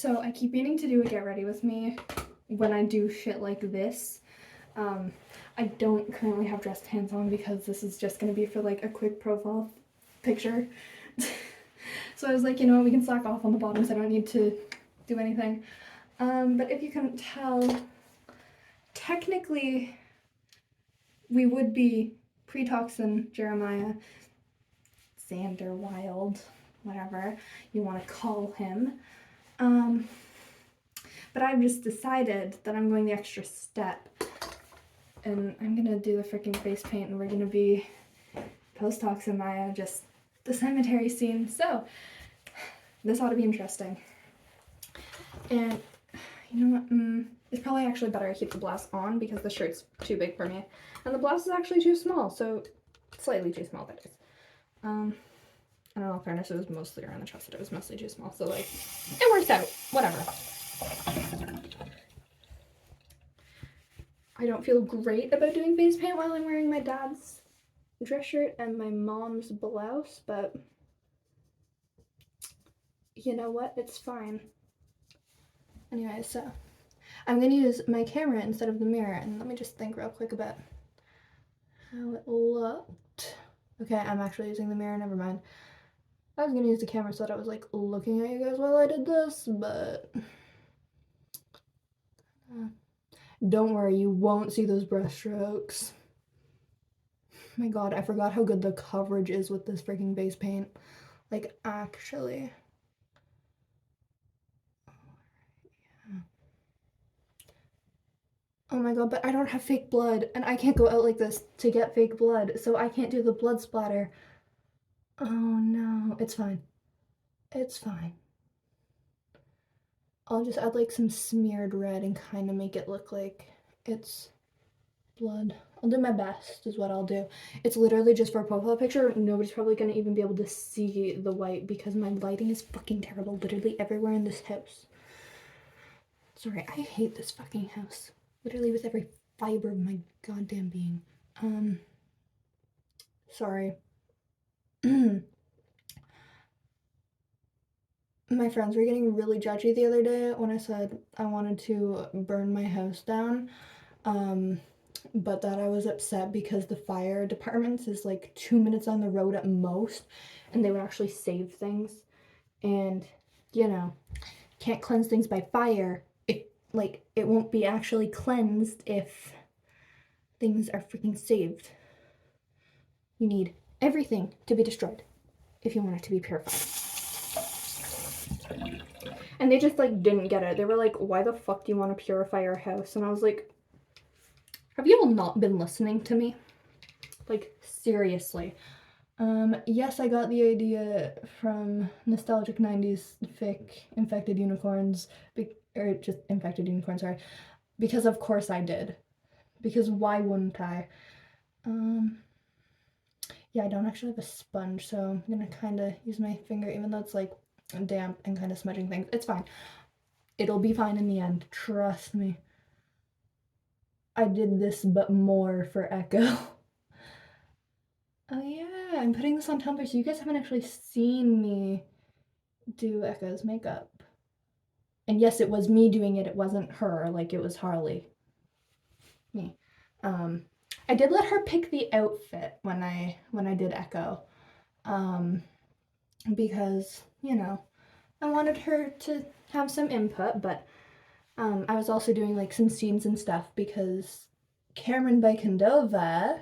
So I keep meaning to do a get ready with me when I do shit like this. I don't currently have dress pants on because this is just going to be for like a quick profile picture. So I was like, you know what, we can slack off on the bottoms. I don't need to do anything. But if you couldn't tell, technically we would be pre-toxin Jeremiah Xander Wild, whatever you want to call him. But I've just decided that I'm going the extra step. And I'm gonna do the freaking face paint and we're gonna be post-toxin Maya, just the cemetery scene. So, this ought to be interesting. And, you know what, it's probably actually better I keep the blouse on because the shirt's too big for me. And the blouse is actually too small, so slightly too small, that is. I don't know, in fairness, it was mostly around the chest, it was mostly too small, so like, it works out, whatever. I don't feel great about doing face paint while I'm wearing my dad's dress shirt and my mom's blouse, but you know what? It's fine. Anyway, so I'm gonna use my camera instead of the mirror, and let me just think real quick about how it looked. Okay, I'm actually using the mirror, never mind. I was gonna use the camera so that I was like looking at you guys while I did this, but don't worry, you won't see those brush strokes. My god, I forgot how good the coverage is with this freaking base paint. Like, actually. Oh my god, but I don't have fake blood, and I can't go out like this to get fake blood, so I can't do the blood splatter. Oh no, it's fine. It's fine. I'll just add like some smeared red and kind of make it look like it's blood. I'll do my best is what I'll do. It's literally just for a profile picture. Nobody's probably gonna even be able to see the white because my lighting is fucking terrible literally everywhere in this house. Sorry, I hate this fucking house. Literally with every fiber of my goddamn being. Sorry. My friends were getting really judgy the other day when I said I wanted to burn my house down, but that I was upset because the fire department is like 2 minutes on the road at most, and they would actually save things, and you know, can't cleanse things by fire. It won't be actually cleansed if things are freaking saved. You need everything to be destroyed if you want it to be purified. And they just like didn't get it. They were like, why the fuck do you want to purify your house? And I was like, have you all not been listening to me? Like, seriously. Yes, I got the idea from nostalgic 90s fic infected unicorns, or just infected unicorns, sorry, because of course I did. Because why wouldn't I? Yeah, I don't actually have a sponge, so I'm gonna kind of use my finger, even though it's like damp and kind of smudging things. It's fine. It'll be fine in the end. Trust me. I did this, but more for Echo. Oh yeah, I'm putting this on Tumblr, so you guys haven't actually seen me do Echo's makeup. And yes, it was me doing it. It wasn't her. Like, it was Harley. Me. I did let her pick the outfit when I did Echo. Because, you know, I wanted her to have some input, but I was also doing like some scenes and stuff because Cameron Bykendova,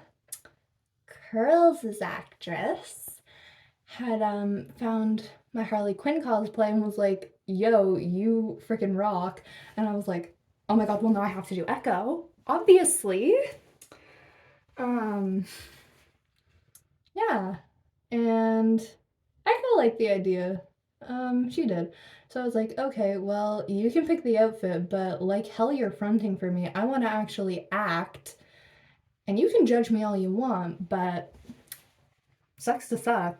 Curls' actress, had found my Harley Quinn cosplay and was like, yo, you freaking rock. And I was like, oh my god, well now I have to do Echo, obviously. Yeah, and Echo liked the idea. She did. So I was like, okay, well, you can pick the outfit, but like hell you're fronting for me. I want to actually act, and you can judge me all you want, but sucks to suck.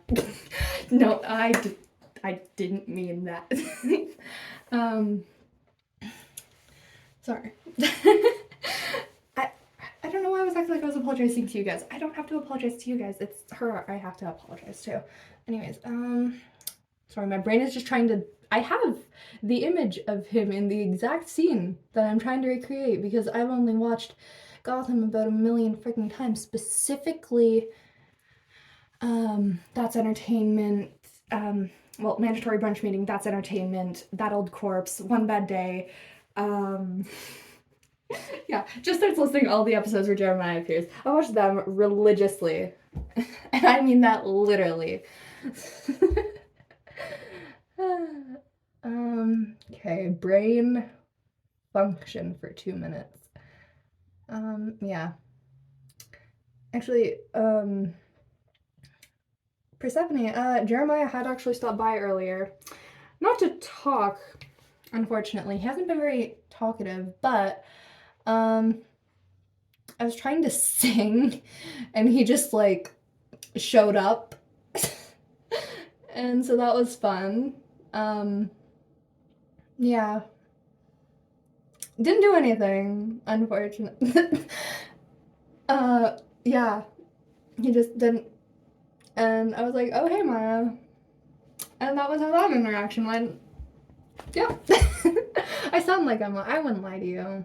No, I didn't mean that. Sorry. I don't know why I was acting like I was apologizing to you guys. I don't have to apologize to you guys. It's her I have to apologize to. Anyways, Sorry, my brain is just trying to... I have the image of him in the exact scene that I'm trying to recreate because I've only watched Gotham about a million freaking times. Specifically, That's Entertainment, well, Mandatory Brunch Meeting, That's Entertainment, That Old Corpse, One Bad Day, yeah, just starts listing all the episodes where Jeremiah appears. I watch them religiously. And I mean that literally. Okay, brain function for 2 minutes. Yeah. Actually, Persephone, Jeremiah had actually stopped by earlier. Not to talk, unfortunately. He hasn't been very talkative, but I was trying to sing and he just like showed up. And so that was fun. Yeah. Didn't do anything, unfortunately. Yeah. He just didn't. And I was like, oh, hey, Maya. And that was how that interaction went. Yeah. I sound like I wouldn't lie to you.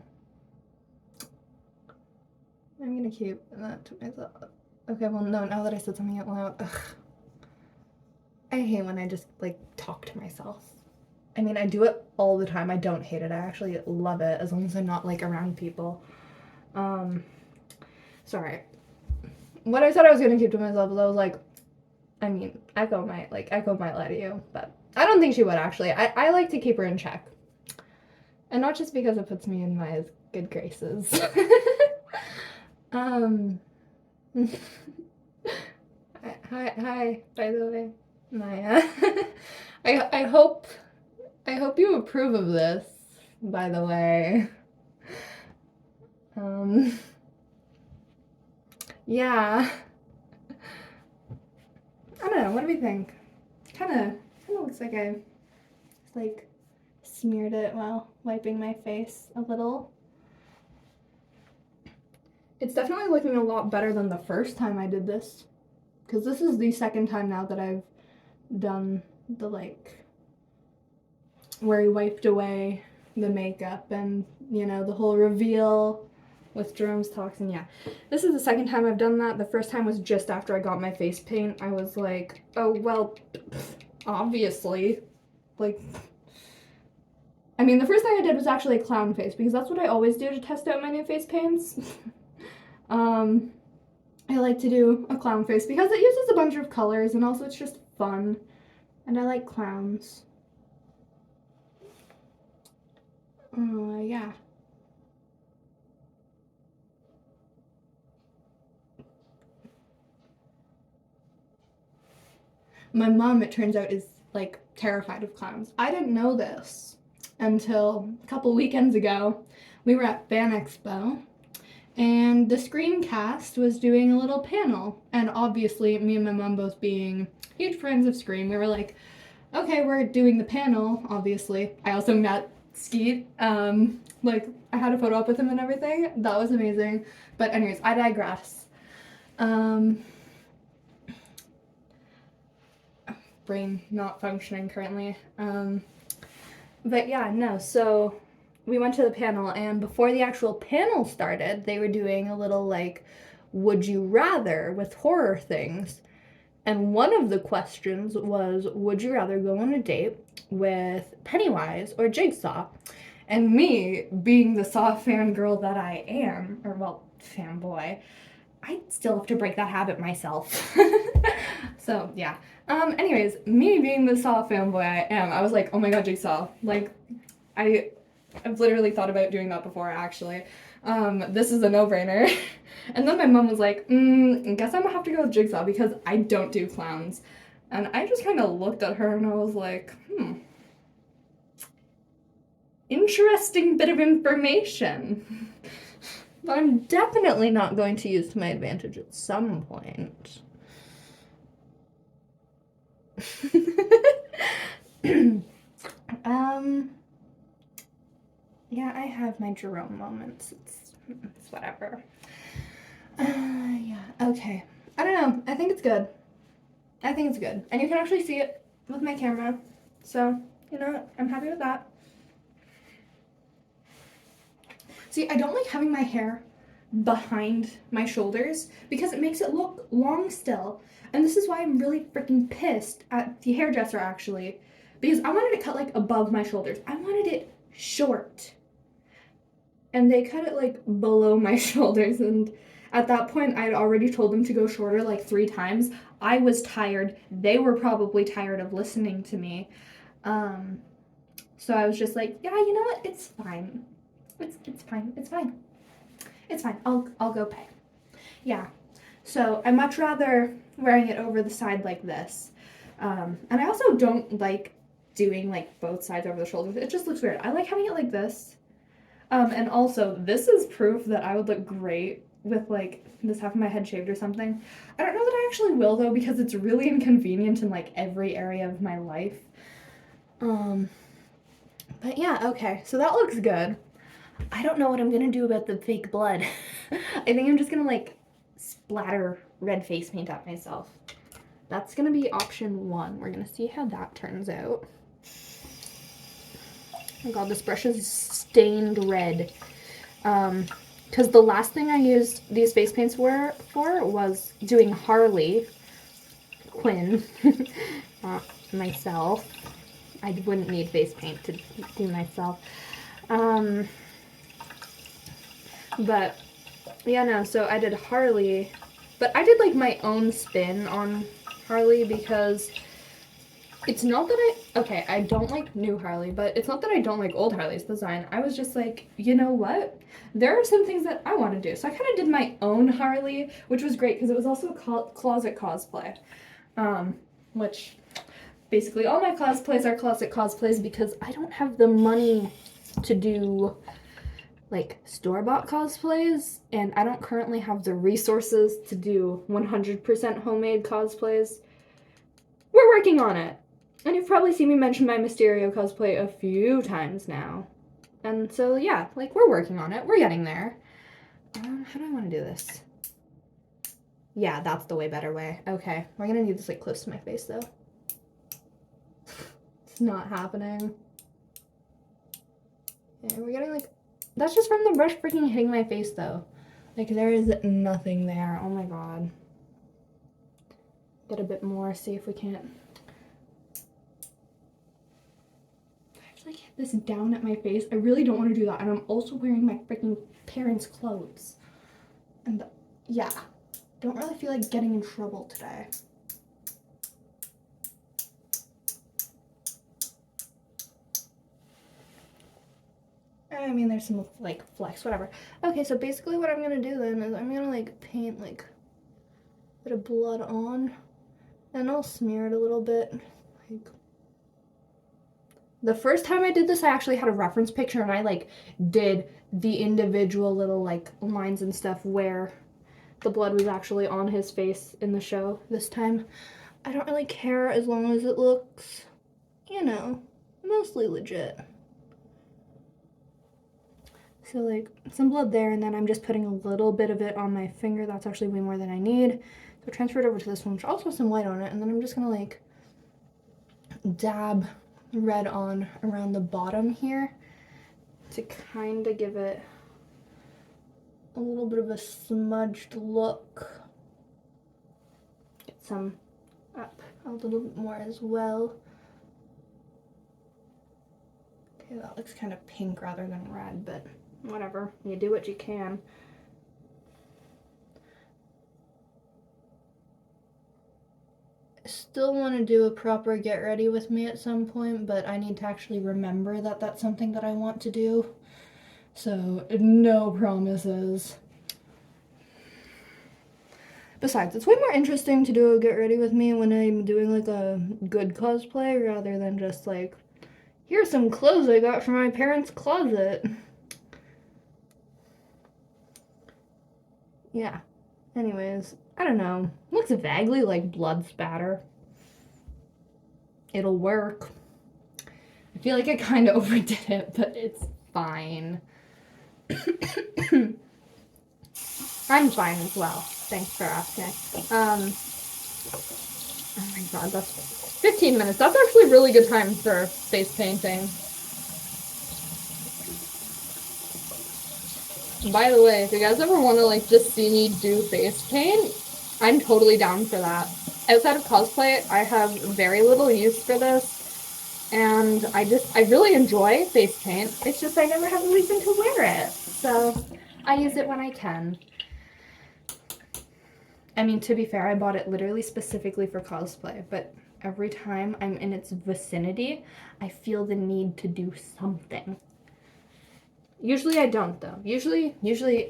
I'm gonna keep that to myself. Okay, well, no, now that I said something out loud, ugh. I hate when I just, like, talk to myself. I mean, I do it all the time. I don't hate it. I actually love it, as long as I'm not, like, around people. Sorry. What I said I was gonna keep to myself was I was like, I mean, Echo might lie to you, but I don't think she would, actually. I like to keep her in check. And not just because it puts me in my good graces. Hi, by the way, Maya. I hope you approve of this, by the way. Yeah. I don't know, what do we think? Kinda looks like I like smeared it while wiping my face a little. It's definitely looking a lot better than the first time I did this, because this is the second time now that I've done the, like, where he wiped away the makeup and, you know, the whole reveal with Jerome's toxin. Yeah, this is the second time I've done that. The first time was just after I got my face paint. I was like, oh, well, obviously. Like, I mean, the first thing I did was actually a clown face, because that's what I always do to test out my new face paints. I like to do a clown face because it uses a bunch of colors, and also it's just fun, and I like clowns. Yeah. My mom, it turns out, is like terrified of clowns. I didn't know this until a couple weekends ago. We were at Fan Expo, and the Screamcast was doing a little panel, and obviously me and my mom both being huge friends of Scream, we were like, okay, we're doing the panel, obviously. I also met Skeet, like, I had a photo up with him and everything. That was amazing. But anyways, I digress. Brain not functioning currently. But yeah, no, so we went to the panel, and before the actual panel started, they were doing a little, like, would you rather with horror things. And one of the questions was, would you rather go on a date with Pennywise or Jigsaw? And me, being the Saw fangirl that I am, or well, fanboy, I still have to break that habit myself. So, yeah. Anyways, me being the Saw fanboy I am, I was like, oh my god, Jigsaw. Like, I've literally thought about doing that before, actually. This is a no-brainer. And then my mom was like, guess I'm gonna have to go with Jigsaw because I don't do clowns. And I just kind of looked at her and I was like, interesting bit of information. But I'm definitely not going to use to my advantage at some point. Yeah, I have my Jerome moments. It's whatever. Yeah, okay. I don't know. I think it's good. And you can actually see it with my camera. So, you know, I'm happy with that. See, I don't like having my hair behind my shoulders because it makes it look long still. And this is why I'm really freaking pissed at the hairdresser, actually, because I wanted it cut like above my shoulders. I wanted it short. And they cut it like below my shoulders, and at that point I'd already told them to go shorter like 3 times. I was tired. They were probably tired of listening to me. So I was just like, yeah, you know what? It's fine. It's fine. It's fine. It's fine. I'll go pay. Yeah. So I much rather wearing it over the side like this. And I also don't like doing like both sides over the shoulders. It just looks weird. I like having it like this. And also, this is proof that I would look great with like this half of my head shaved or something. I don't know that I actually will though, because it's really inconvenient in like every area of my life. But yeah, okay, so that looks good. I don't know what I'm gonna do about the fake blood. I think I'm just gonna like splatter red face paint at myself. That's gonna be option 1. We're gonna see how that turns out. Oh god, this brush is stained red. Because the last thing I used these face paints for was doing Harley Quinn myself. I wouldn't need face paint to do myself. But yeah, no, so I did Harley, but I did like my own spin on Harley because it's not that I don't like new Harley, but it's not that I don't like old Harley's design. I was just like, you know what? There are some things that I want to do. So I kind of did my own Harley, which was great because it was also a closet cosplay. Which basically all my cosplays are closet cosplays because I don't have the money to do like store-bought cosplays, and I don't currently have the resources to do 100% homemade cosplays. We're working on it. And you've probably seen me mention my Mysterio cosplay a few times now. And so, yeah, like, we're working on it. We're getting there. How do I want to do this? Yeah, that's the way better way. Okay, we're gonna need this, like, close to my face, though. It's not happening. Yeah, we're getting, like... That's just from the brush freaking hitting my face, though. Like, there is nothing there. Oh, my God. Get a bit more, see if we can't... Hit this down at my face. I really don't want to do that, and I'm also wearing my freaking parents' clothes. And yeah, don't really feel like getting in trouble today. I mean, there's some like flex, whatever. Okay, so basically what I'm gonna do then is I'm gonna like paint like a bit of blood on, and I'll smear it a little bit, like. The first time I did this, I actually had a reference picture and I like did the individual little like lines and stuff where the blood was actually on his face in the show. This time, I don't really care as long as it looks, you know, mostly legit. So like some blood there, and then I'm just putting a little bit of it on my finger. That's actually way more than I need. So transfer it over to this one, which also has some white on it, and then I'm just gonna like dab red on around the bottom here to kind of give it a little bit of a smudged look. Get some up a little bit more as well. Okay, that looks kind of pink rather than red, but whatever. You do what you can. Still want to do a proper get ready with me at some point, but I need to actually remember that that's something that I want to do. So, no promises. Besides, it's way more interesting to do a get ready with me when I'm doing like a good cosplay rather than just like, here's some clothes I got from my parents' closet. Yeah. Anyways, I don't know. Looks vaguely like blood spatter. It'll work. I feel like I kind of overdid it, but it's fine. I'm fine as well. Thanks for asking. Oh my god, that's 15 minutes. That's actually a really good time for face painting. By the way, if you guys ever want to like just see me do face paint, I'm totally down for that. Outside of cosplay, I have very little use for this, and I really enjoy face paint. It's just I never have a reason to wear it, so I use it when I can. I mean, to be fair, I bought it literally specifically for cosplay, but every time I'm in its vicinity, I feel the need to do something. Usually I don't though. Usually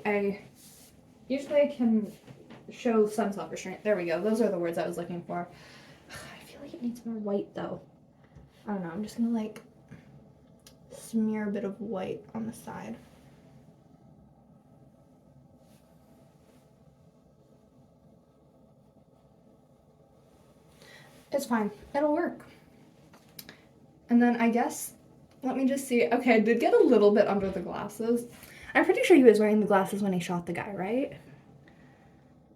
I can show some self-restraint. There we go. Those are the words I was looking for. I feel like it needs more white though. I don't know. I'm just gonna like smear a bit of white on the side. It's fine. It'll work. And then I guess, let me just see. Okay, I did get a little bit under the glasses. I'm pretty sure he was wearing the glasses when he shot the guy, right?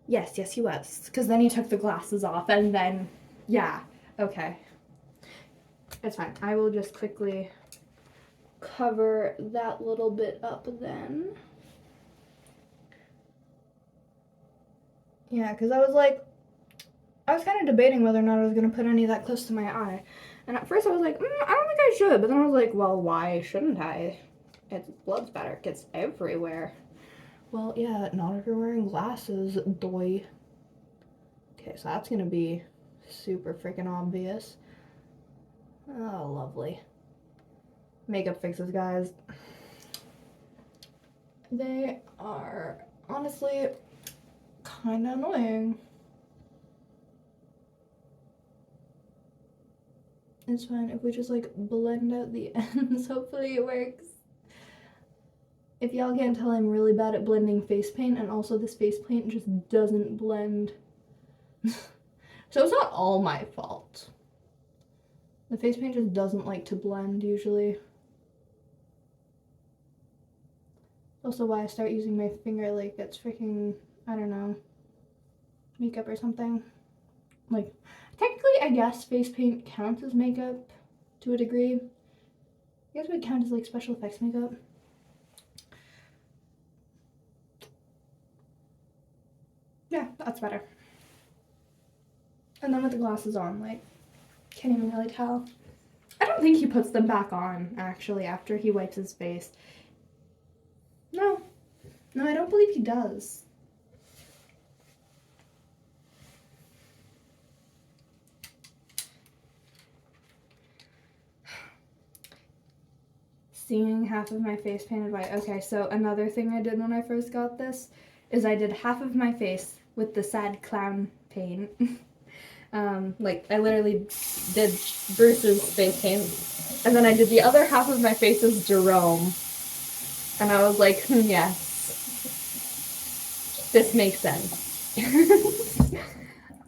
Yes, he was. Because then he took the glasses off and then, yeah. Okay. It's fine. I will just quickly cover that little bit up then. Yeah, because I was kind of debating whether or not I was going to put any that close to my eye. And at first I was like, I don't think I should. But then I was like, well, why shouldn't I? It's blood spatter. It gets everywhere. Well, yeah, not if you're wearing glasses, doy. Okay, so that's going to be super freaking obvious. Oh, lovely. Makeup fixes, guys. They are honestly kind of annoying. It's fine if we just like blend out the ends. Hopefully it works. If y'all can't tell, I'm really bad at blending face paint, and also this face paint just doesn't blend. So it's not all my fault. The face paint just doesn't like to blend usually. Also why I start using my finger like it's freaking, I don't know, makeup or something. Like, technically, I guess face paint counts as makeup to a degree. I guess it would count as like special effects makeup. Yeah, that's better. And then with the glasses on, like, can't even really tell. I don't think he puts them back on, actually, after he wipes his face. No, I don't believe he does. Seeing half of my face painted white. Okay, so another thing I did when I first got this is I did half of my face with the sad clown paint. Like, I literally did Bruce's face paint, and then I did the other half of my face as Jerome. And I was like, yes, this makes sense.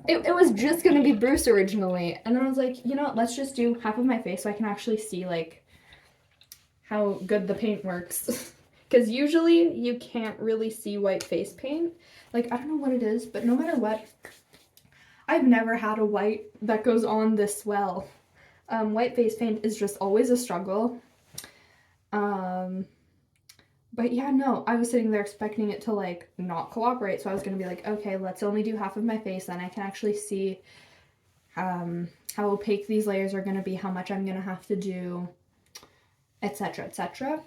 It was just gonna be Bruce originally, and then I was like, you know what, let's just do half of my face so I can actually see, like, how good the paint works. Because usually you can't really see white face paint. Like, I don't know what it is, but no matter what, I've never had a white that goes on this well. White face paint is just always a struggle. But yeah, no, I was sitting there expecting it to, like, not cooperate, so I was gonna be like, okay, let's only do half of my face, then I can actually see how opaque these layers are gonna be, how much I'm gonna have to do, etc., etc.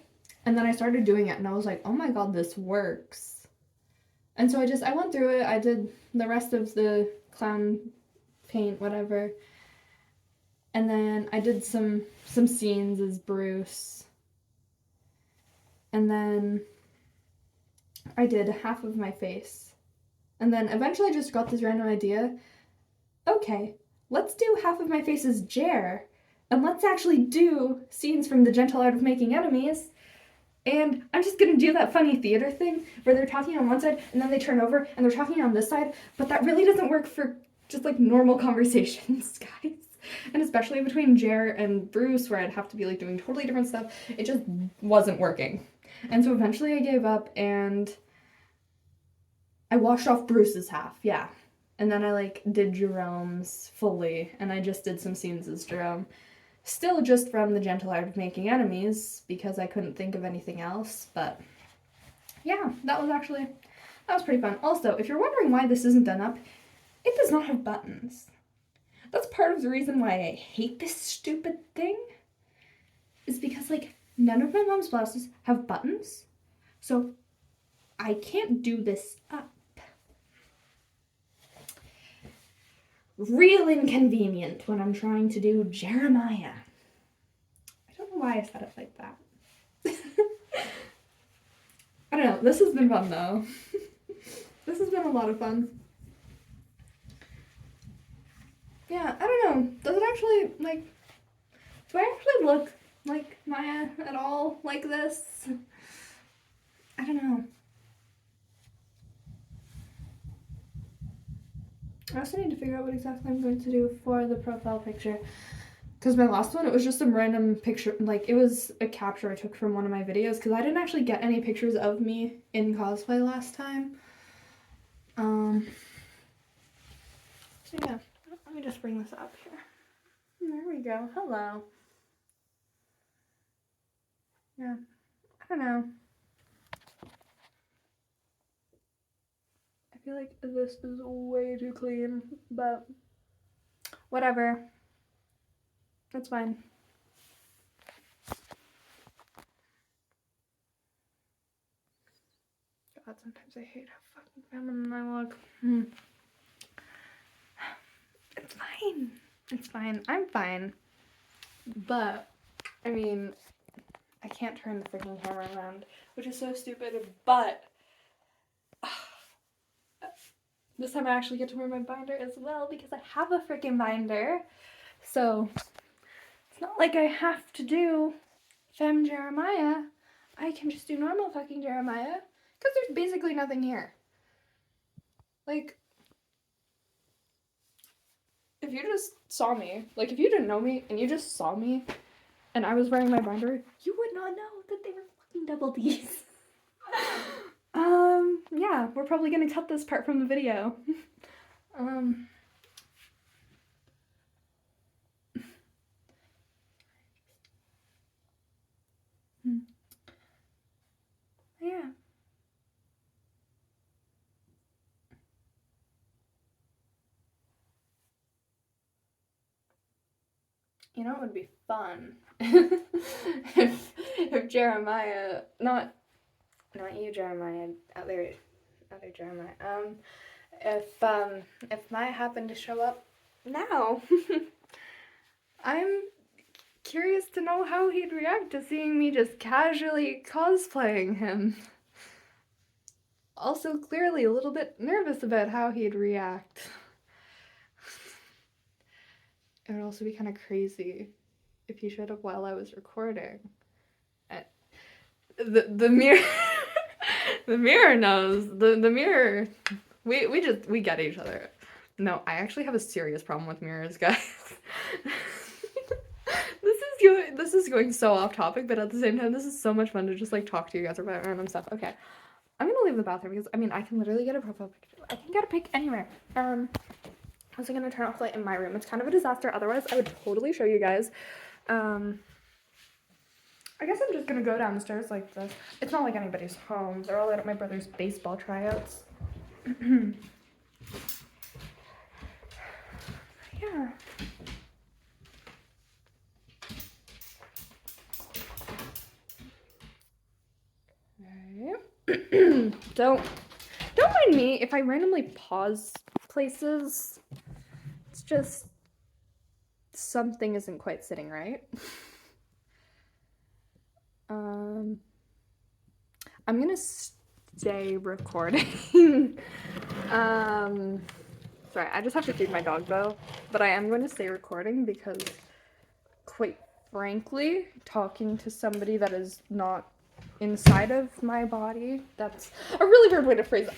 And then I started doing it, and I was like, oh my god, this works. And so I went through it, I did the rest of the clown paint, whatever, and then I did some scenes as Bruce. And then I did half of my face. And then eventually I just got this random idea. Okay, let's do half of my face as Jer. And let's actually do scenes from The Gentle Art of Making Enemies. And I'm just gonna do that funny theater thing where they're talking on one side and then they turn over and they're talking on this side. But that really doesn't work for just like normal conversations, guys. And especially between Jer and Bruce, where I'd have to be like doing totally different stuff. It just wasn't working. And so eventually I gave up and I washed off Bruce's half, yeah. And then I like did Jerome's fully, and I just did some scenes as Jerome. Still just from The Gentle Art of Making Enemies, because I couldn't think of anything else, but yeah, that was pretty fun. Also, if you're wondering why this isn't done up, it does not have buttons. That's part of the reason why I hate this stupid thing, is because, like, none of my mom's blouses have buttons, so I can't do this up. Real inconvenient when I'm trying to do Jeremiah. I don't know why I said it like that. I don't know, this has been fun though. This has been a lot of fun. Yeah, I don't know, does it actually, like, do I actually look like Maya at all like this? I don't know. I also need to figure out what exactly I'm going to do for the profile picture. Because my last one, it was just some random picture, like, it was a capture I took from one of my videos, because I didn't actually get any pictures of me in cosplay last time. So yeah, let me just bring this up here. There we go, hello. Yeah, I don't know. I feel like this is way too clean, but whatever. That's fine. God, sometimes I hate how fucking feminine I look. It's fine. It's fine. I'm fine. But, I mean, I can't turn the freaking camera around, which is so stupid, but this time I actually get to wear my binder as well because I have a freaking binder. So, it's not like I have to do Femme Jeremiah. I can just do normal fucking Jeremiah because there's basically nothing here. Like, if you just saw me, like if you didn't know me and you just saw me and I was wearing my binder, you would not know that they were fucking double D's. Yeah, we're probably gonna cut this part from the video. Yeah. You know, it would be fun if Jeremiah, not you, Jeremiah, other Jeremiah. If Maya happened to show up now, I'm curious to know how he'd react to seeing me just casually cosplaying him. Also, clearly a little bit nervous about how he'd react. It would also be kind of crazy if he showed up while I was recording. The mirror, the mirror knows. The mirror, we get each other. No, I actually have a serious problem with mirrors, guys. This is going so off topic, but at the same time, this is so much fun to just like talk to you guys about random stuff. Okay, I'm gonna leave the bathroom because I mean I can literally get a profile picture. I can get a pic anywhere. I'm also gonna turn off the light in my room. It's kind of a disaster. Otherwise, I would totally show you guys. I guess I'm just gonna go downstairs like this. It's not like anybody's home. They're all out at my brother's baseball tryouts. Yeah. Okay. Don't mind me if I randomly pause places. It's just something isn't quite sitting right. I'm gonna stay recording. Sorry, I just have to feed my dog though, but I am going to stay recording because, quite frankly, talking to somebody that is not inside of my body, that's a really weird way to phrase it.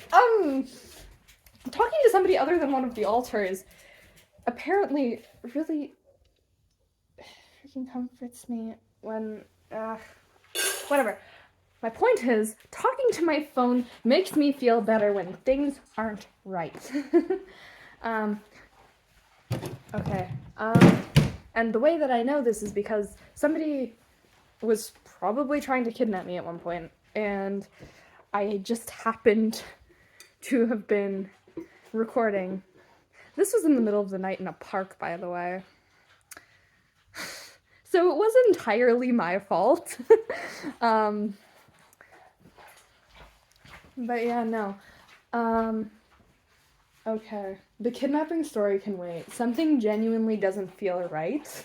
Talking to somebody other than one of the altars apparently really freaking comforts me when, whatever. My point is, talking to my phone makes me feel better when things aren't right. Okay. And the way that I know this is because somebody was probably trying to kidnap me at one point, and I just happened to have been recording. This was in the middle of the night in a park, by the way. So it wasn't entirely my fault. But yeah, no. Okay. The kidnapping story can wait. Something genuinely doesn't feel right.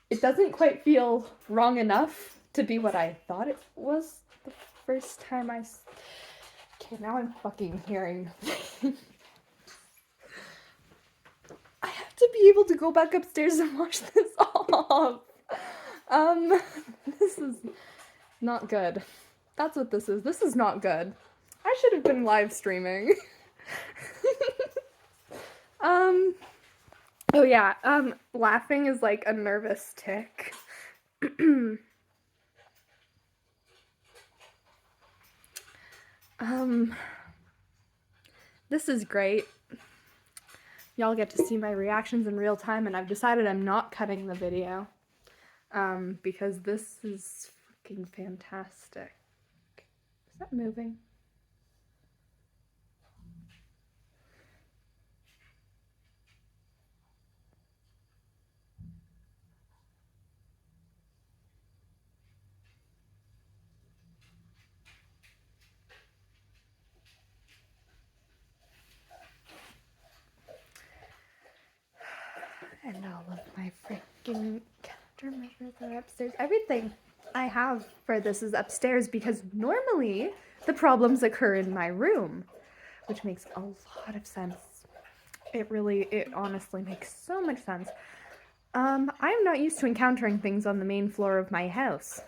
It doesn't quite feel wrong enough to be what I thought it was the first time Okay, now I'm fucking hearing. I have to be able to go back upstairs and wash this off. This is not good. That's what this is. This is not good. I should have been live streaming. Oh yeah, laughing is like a nervous tick. This is great. Y'all get to see my reactions in real time, and I've decided I'm not cutting the video. Because this is fucking fantastic. Is that moving? And all of my freaking countermeasures are upstairs. Everything I have for this is upstairs because normally the problems occur in my room, which makes a lot of sense. It honestly makes so much sense. I'm not used to encountering things on the main floor of my house.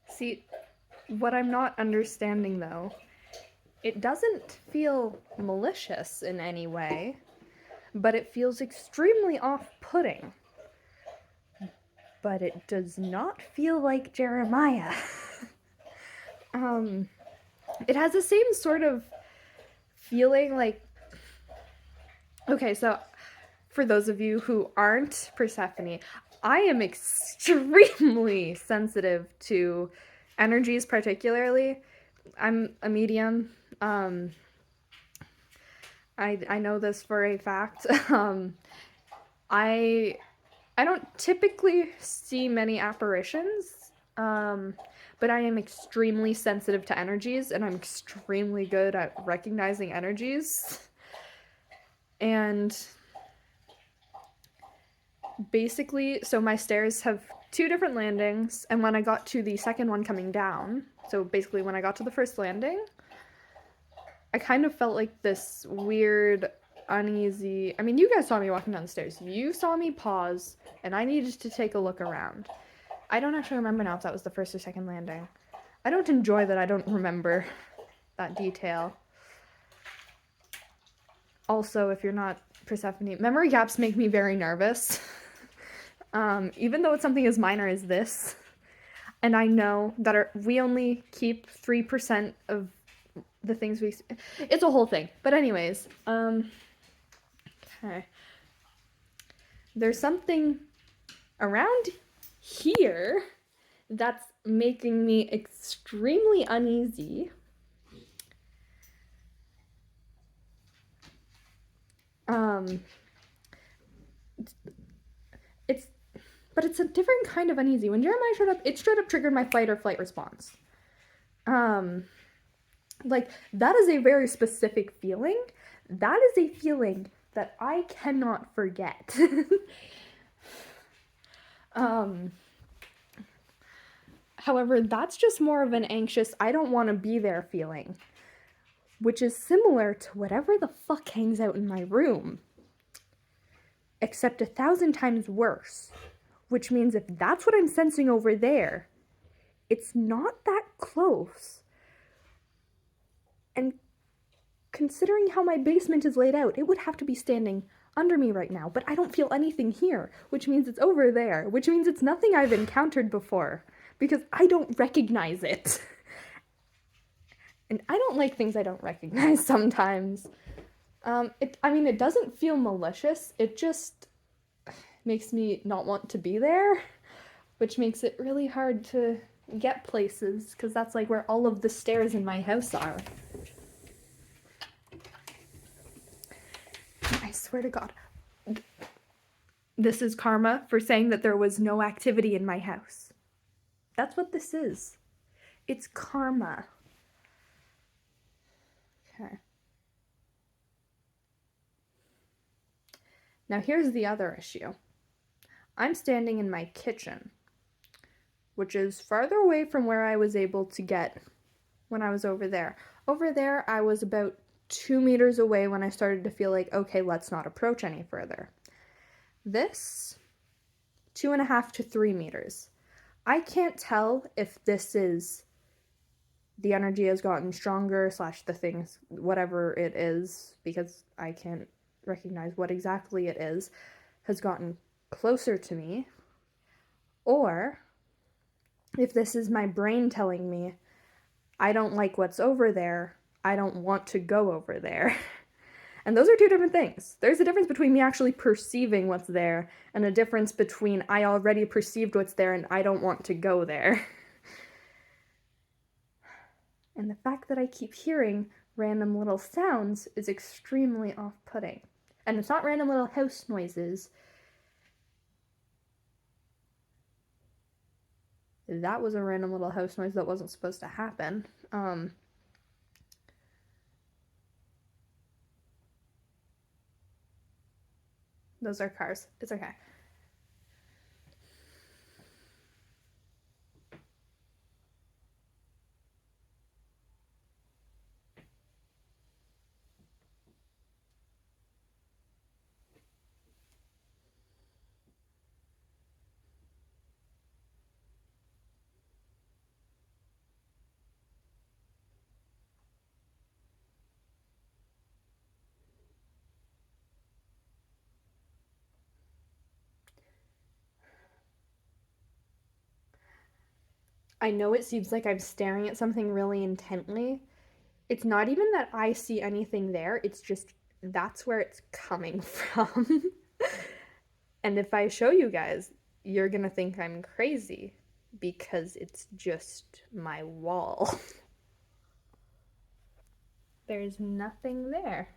See, what I'm not understanding though, it doesn't feel malicious in any way, but it feels extremely off-putting. But it does not feel like Jeremiah. It has the same sort of feeling like... Okay, so for those of you who aren't Persephone, I am extremely sensitive to energies particularly. I'm a medium. I know this for a fact. I don't typically see many apparitions, but I am extremely sensitive to energies, and I'm extremely good at recognizing energies. And basically, so my stairs have 2 different landings, and when I got to the second one coming down, so basically when I got to the first landing, I kind of felt like this weird, uneasy... I mean, you guys saw me walking down the stairs. You saw me pause, and I needed to take a look around. I don't actually remember now if that was the first or second landing. I don't enjoy that I don't remember that detail. Also, if you're not Persephone, memory gaps make me very nervous. Even though it's something as minor as this. And I know that we only keep 3% of the things we... It's a whole thing. But anyways, okay. There's something around here that's making me extremely uneasy. But it's a different kind of uneasy. When Jeremiah showed up, it straight up triggered my fight or flight response. Like, that is a very specific feeling. That is a feeling that I cannot forget. However, that's just more of an anxious, I don't want to be there feeling, which is similar to whatever the fuck hangs out in my room, except 1,000 times worse, which means if that's what I'm sensing over there, it's not that close. And considering how my basement is laid out, it would have to be standing under me right now, but I don't feel anything here, which means it's over there, which means it's nothing I've encountered before, because I don't recognize it. And I don't like things I don't recognize sometimes. It doesn't feel malicious, it just makes me not want to be there, which makes it really hard to get places, because that's like where all of the stairs in my house are. I swear to God, this is karma for saying that there was no activity in my house. That's what this is. It's karma. Okay. Now here's the other issue. I'm standing in my kitchen, which is farther away from where I was able to get when I was over there. Over there, I was about 2 meters away when I started to feel like, okay, let's not approach any further. This, 2.5 to 3 meters. I can't tell if this is the energy has gotten stronger / the things, whatever it is, because I can't recognize what exactly it is, has gotten closer to me, or if this is my brain telling me, I don't like what's over there, I don't want to go over there. And those are two different things. There's a difference between me actually perceiving what's there and a difference between I already perceived what's there and I don't want to go there. And the fact that I keep hearing random little sounds is extremely off-putting. And it's not random little house noises. That was a random little house noise that wasn't supposed to happen. Those are cars. It's okay. I know it seems like I'm staring at something really intently. It's not even that I see anything there, it's just that's where it's coming from. And if I show you guys, you're gonna think I'm crazy because it's just my wall. There's nothing there.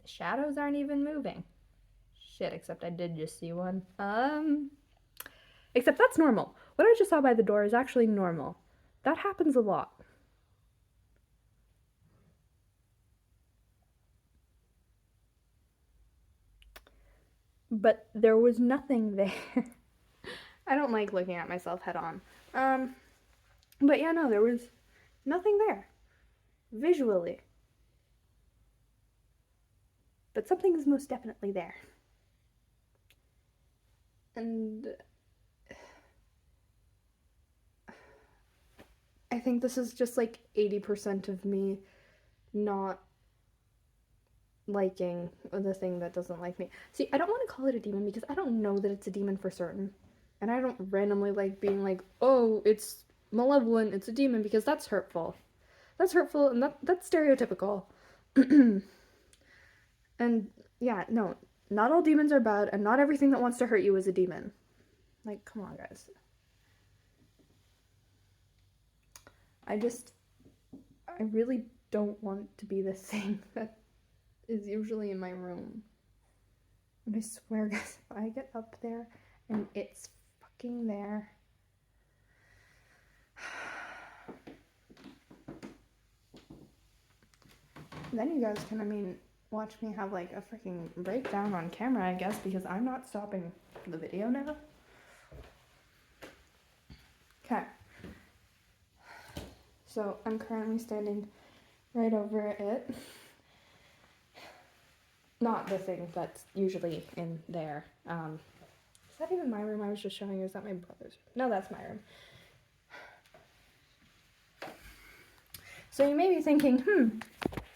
The shadows aren't even moving. Shit, except I did just see one. Except that's normal. What I just saw by the door is actually normal. That happens a lot. But there was nothing there. I don't like looking at myself head on. But yeah, no, there was nothing there. Visually. But something is most definitely there. And I think this is just like 80% of me not liking the thing that doesn't like me. See, I don't want to call it a demon because I don't know that it's a demon for certain. And I don't randomly like being like, oh, it's malevolent, it's a demon, because that's hurtful. That's hurtful and that's stereotypical. And yeah, no, not all demons are bad and not everything that wants to hurt you is a demon. Like, come on, guys. I really don't want to be the thing that is usually in my room. And I swear, guys, if I get up there and it's fucking there. Then you guys can, watch me have like a freaking breakdown on camera, I guess, because I'm not stopping the video now. Okay. So I'm currently standing right over it. Not the thing that's usually in there. Is that even my room I was just showing you? Is that my brother's? No, that's my room. So you may be thinking,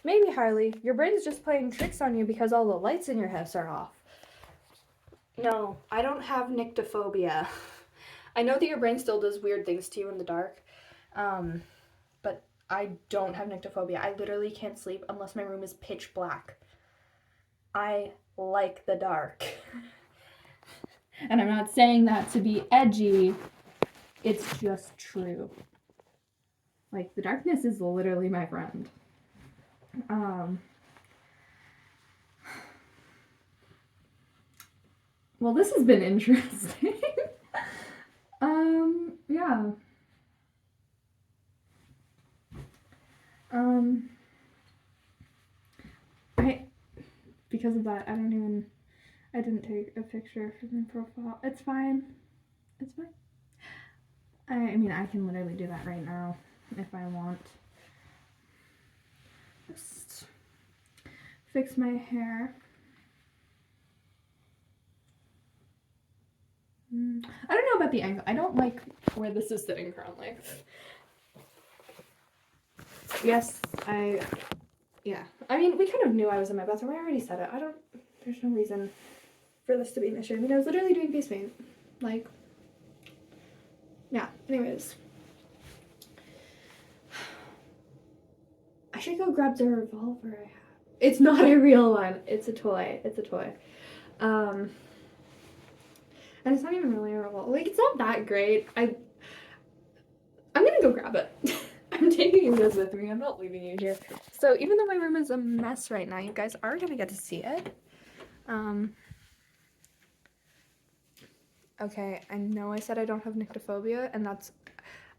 Maybe, Harley, your brain's just playing tricks on you because all the lights in your house are off. No, I don't have nyctophobia. I know that your brain still does weird things to you in the dark, but I don't have nyctophobia. I literally can't sleep unless my room is pitch black. I like the dark. And I'm not saying that to be edgy. It's just true. Like, the darkness is literally my friend. Well, this has been interesting. Yeah. Because of that, I didn't take a picture for my profile. It's fine. It's fine. I mean, I can literally do that right now if I want. Just fix my hair. I don't know about the angle. I don't like where this is sitting currently. Yes, yeah. I mean, we kind of knew I was in my bathroom. I already said it. There's no reason for this to be an issue. I mean, I was literally doing face paint. Like, yeah. Anyways. I should go grab the revolver I have. It's not a real one. It's a toy. And it's not even really a revolver. Like, it's not that great. I'm gonna go grab it. I'm taking you guys with me. I'm not leaving you here. So even though my room is a mess right now, you guys are gonna get to see it. Okay, I know I said I don't have nyctophobia, and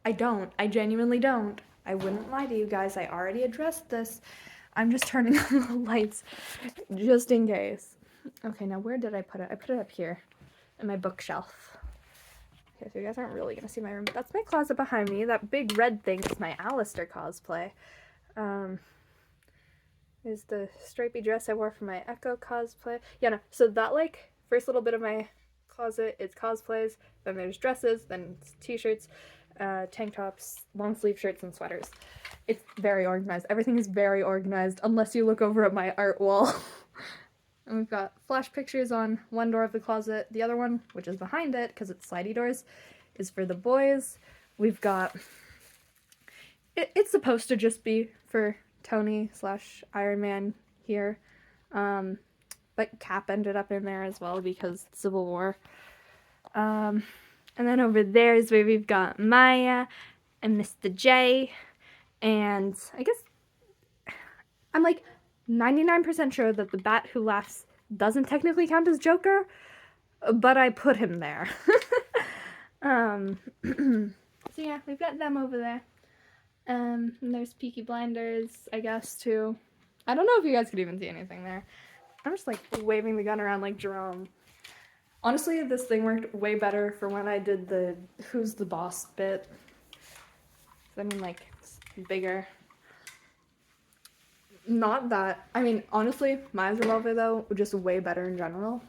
I don't. I genuinely don't. I wouldn't lie to you guys. I already addressed this. I'm just turning on the lights just in case. Okay, now where did I put it? I put it up here in my bookshelf. Okay, so you guys aren't really gonna see my room. That's my closet behind me. That big red thing is my Alistair cosplay. Is the stripy dress I wore for my Echo cosplay. Yeah, no. So that, like, first little bit of my closet is cosplays. Then there's dresses. Then it's t-shirts, tank tops, long sleeve shirts, and sweaters. It's very organized. Everything is very organized, unless you look over at my art wall. And we've got flash pictures on one door of the closet. The other one, which is behind it, because it's slidey doors, is for the boys. We've got... It's supposed to just be for Tony / Iron Man here. But Cap ended up in there as well because Civil War. And then over there is where we've got Maya and Mr. J. And I guess I'm like 99% sure that the Bat Who Laughs doesn't technically count as Joker, but I put him there. So yeah, we've got them over there. And there's Peaky Blinders, I guess, too. I don't know if you guys could even see anything there. I'm just, like, waving the gun around like Jerome. Honestly, this thing worked way better for when I did the Who's the Boss bit. I mean, like, it's bigger. Not that... I mean, honestly, Maya's revolver, though, just way better in general.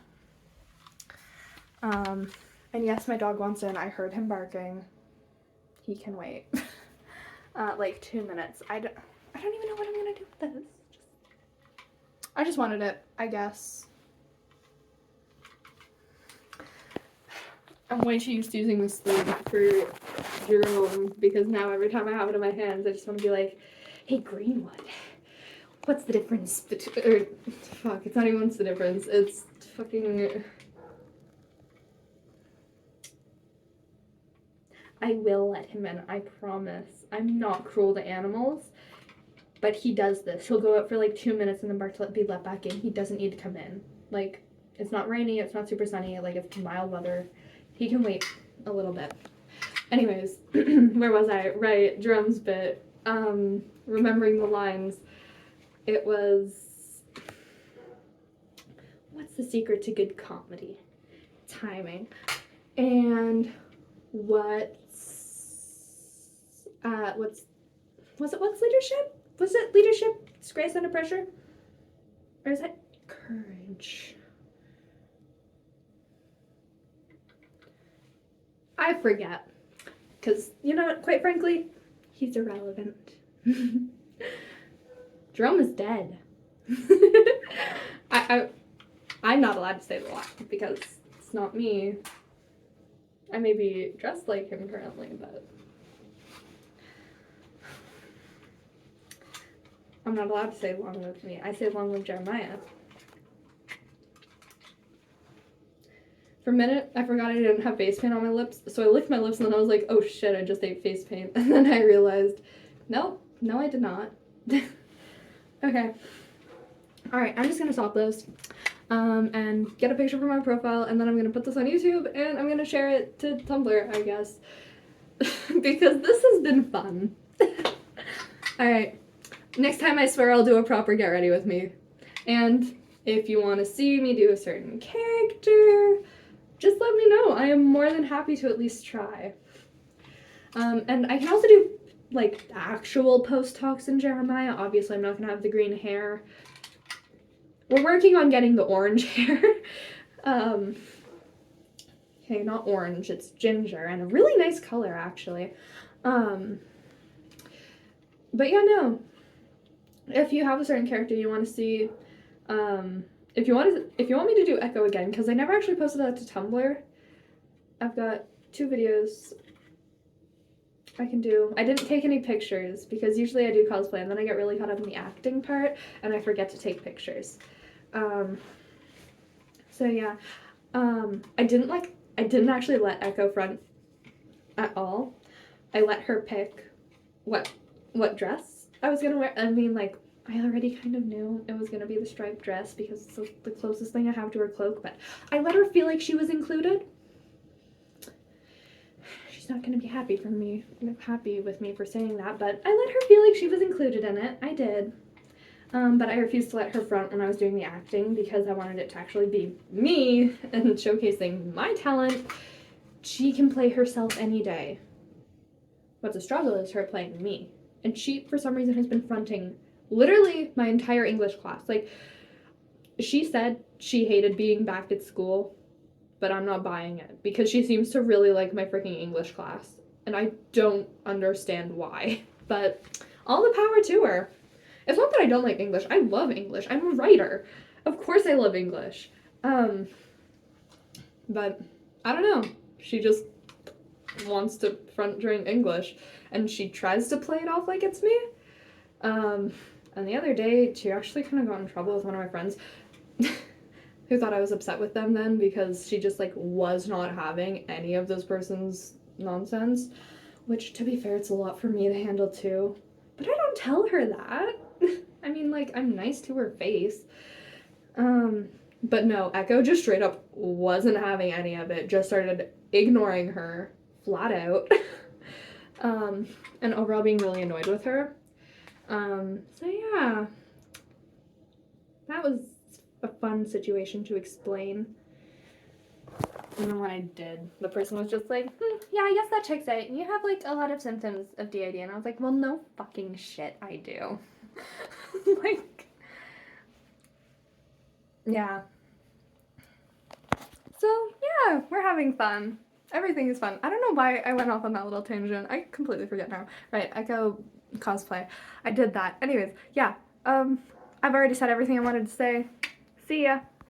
And yes, my dog wants in. I heard him barking. He can wait. Like 2 minutes. I don't even know what I'm gonna do with this. I just wanted it, I guess. I'm way too used to using this thing for Jerome because now every time I have it in my hands, I just want to be like, hey, Greenwood, what's the difference between... fuck, it's not even what's the difference. It's fucking... I will let him in, I promise. I'm not cruel to animals, but he does this. He'll go out for like 2 minutes and then be let back in. He doesn't need to come in. Like, it's not rainy, it's not super sunny, like it's mild weather. He can wait a little bit. Anyways, where was I? Right, Jerome's bit. Remembering the lines. It was... what's the secret to good comedy? Timing. And what's leadership? Was it leadership? Is grace under pressure? Or is that courage? I forget. Because, you know what, quite frankly, he's irrelevant. Jerome is dead. I'm not allowed to say the lie because it's not me. I may be dressed like him currently, but I'm not allowed to say long live me. I say long live Jeremiah. For a minute, I forgot I didn't have face paint on my lips, so I licked my lips and then I was like, oh shit, I just ate face paint. And then I realized, no, I did not. Okay. Alright, I'm just gonna stop this and get a picture for my profile, and then I'm gonna put this on YouTube and I'm gonna share it to Tumblr, I guess. Because this has been fun. Alright. Next time I swear I'll do a proper get ready with me. And if you want to see me do a certain character, just let me know. I am more than happy to at least try. And I can also do like actual post talks in Jeremiah. Obviously, I'm not gonna have the green hair. We're working on getting the orange hair. Okay, not orange, it's ginger, and a really nice color actually. But yeah, no. If you have a certain character you want to see, if you want me to do Echo again, because I never actually posted that to Tumblr. I've got 2 videos I can do. I didn't take any pictures because usually I do cosplay and then I get really caught up in the acting part and I forget to take pictures. So yeah, I didn't actually let Echo front at all. I let her pick what dress I was gonna wear. I mean, like, I already kind of knew it was gonna be the striped dress because it's the closest thing I have to her cloak, but I let her feel like she was included. She's not gonna be happy with me for saying that, but I let her feel like she was included in it. I did. But I refused to let her front when I was doing the acting because I wanted it to actually be me and showcasing my talent. She can play herself any day. What's a struggle is her playing me. And she, for some reason, has been fronting literally my entire English class. Like, she said she hated being back at school, but I'm not buying it because she seems to really like my freaking English class. And I don't understand why. But all the power to her. It's not that I don't like English. I love English. I'm a writer. Of course I love English. But I don't know. She just wants to front during English. And she tries to play it off like it's me. And the other day, she actually kind of got in trouble with one of my friends who thought I was upset with them then because she just, like, was not having any of this person's nonsense. Which, to be fair, it's a lot for me to handle, too. But I don't tell her that. I mean, like, I'm nice to her face. But no, Echo just straight up wasn't having any of it. Just started ignoring her flat out. And overall being really annoyed with her. So yeah. That was a fun situation to explain. And then when I did, the person was just like, yeah, I guess that checks out. You have, like, a lot of symptoms of DID. And I was like, well, no fucking shit, I do. Like, yeah. So, yeah, we're having fun. Everything is fun. I don't know why I went off on that little tangent. I completely forget now. Right, Echo cosplay. I did that. Anyways, yeah. I've already said everything I wanted to say. See ya.